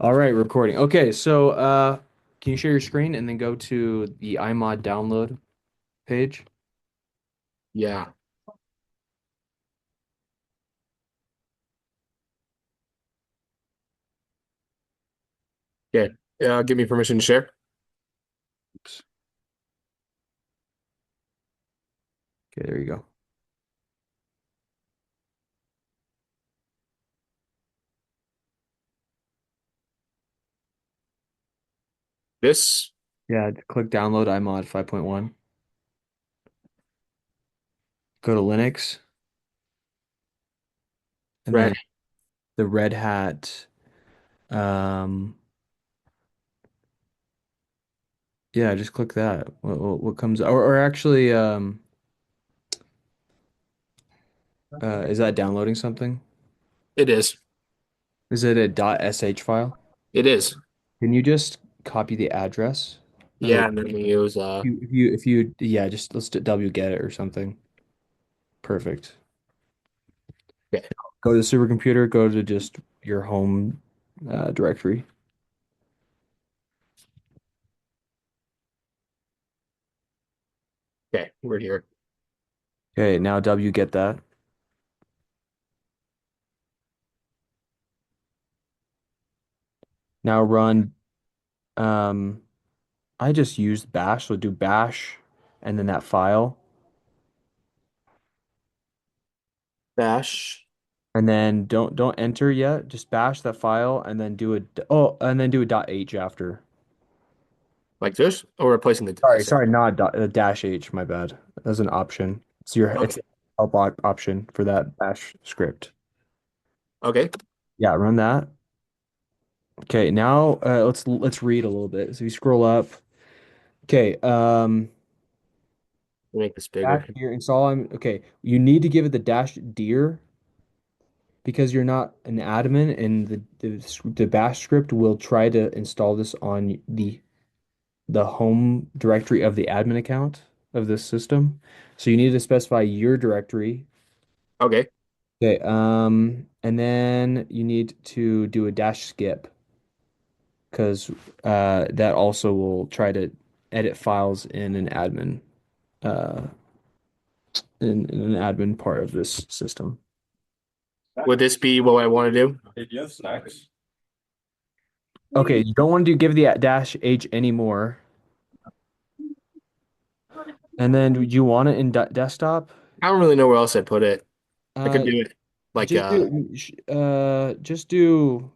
All right, recording. Okay, so can you share your screen and then go to the iMod download page? Yeah. Okay. Give me permission to share. Oops. Okay, there you go. This. Yeah, click download iMod 5.1. Go to Linux and Red. then the Red Hat. Um, yeah, just click that. What comes or actually is that downloading something? It is. Is it a .sh file? It is. Can you just copy the address? Yeah, and then we use If you yeah, just let's wget it or something. Perfect. okay. Go to the supercomputer, go to just your home directory. Okay, we're here. Okay, now W get that. Now run um I just used bash, so do bash and then that file Bash. and then don't enter yet, just bash that file and then do a and then do a dot H after. Like this? Or replacing the S. Sorry, not dot, dash H, my bad. That's an option. It's Okay. a help option for that bash script. Okay. Yeah, run that. Okay, now let's read a little bit. So you scroll up. Okay, Make this dash bigger. dir install. Okay. You need to give it the dash dir because you're not an admin, and the bash script will try to install this on the home directory of the admin account of this system. So you need to specify your directory. Okay. Okay. And then you need to do a dash skip because that also will try to edit files in an admin uh in an admin part of this system. Would this be what I want to do? Okay, you don't want to give the dash H anymore. And then do you want it in desktop? I don't really know where else I put it. I could Uh, do it like just do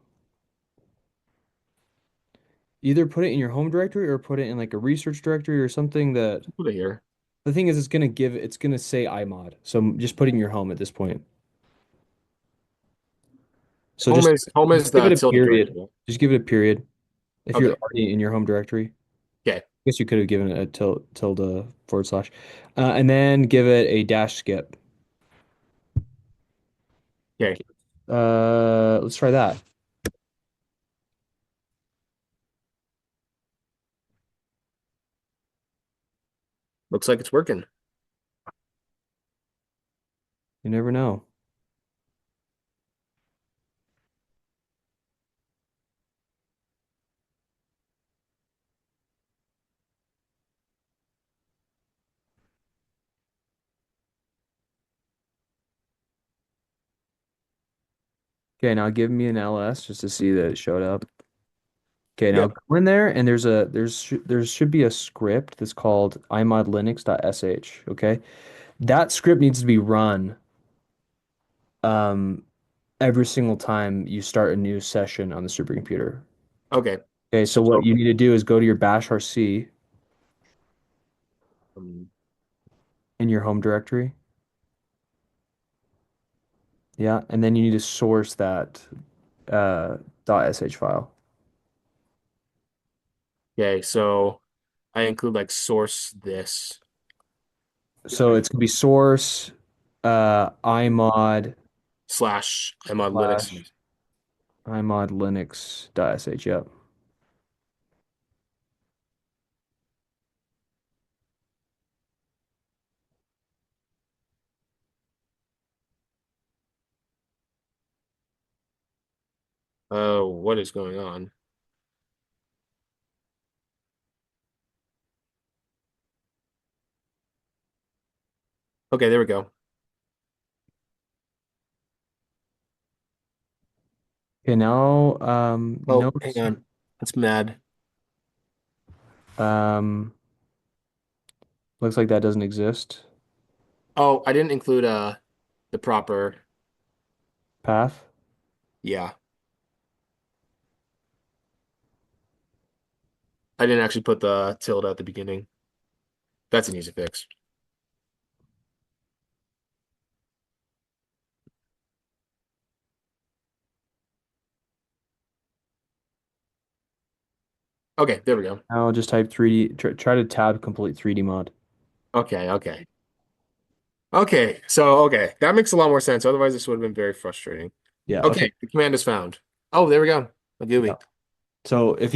either put it in your home directory or put it in like a research directory or something that put it here. the thing is it's gonna say IMOD. So just put it in your home at this point. So Home is just give it the a tilde period. directory. Just give it a period if you're Okay. already in your home directory. Okay. I guess you could have given it a tilde forward slash. And then give it a dash skip. Okay. Let's try that. Looks like it's working. You never know. Okay, now give me an LS just to see that it showed up. Okay, now Yep. go in there and there should be a script that's called imodlinux.sh. Okay, that script needs to be run um every single time you start a new session on the supercomputer. Okay. Okay, so what So you need to do is go to your bash RC um, in your home directory. Yeah, and then you need to source that uh .sh file. okay, so I include like source this So it's gonna be source imod slash I'm on slash Linux. imodlinux.sh. Yep. Oh, what is going on? Okay, there we go. Okay, now Oh, hang notes. on. That's mad. Um, looks like that doesn't exist. Oh, I didn't include the proper. Path. Yeah, I didn't actually put the tilde at the beginning. That's an easy fix. Okay, there we go. Now just type 3D. Try to tab complete 3D mod. Okay, okay. Okay, so okay, that makes a lot more sense. Otherwise, this would have been very frustrating. Yeah. Okay. Okay, the command is found. Oh, there we go. A Yeah. GUI. So if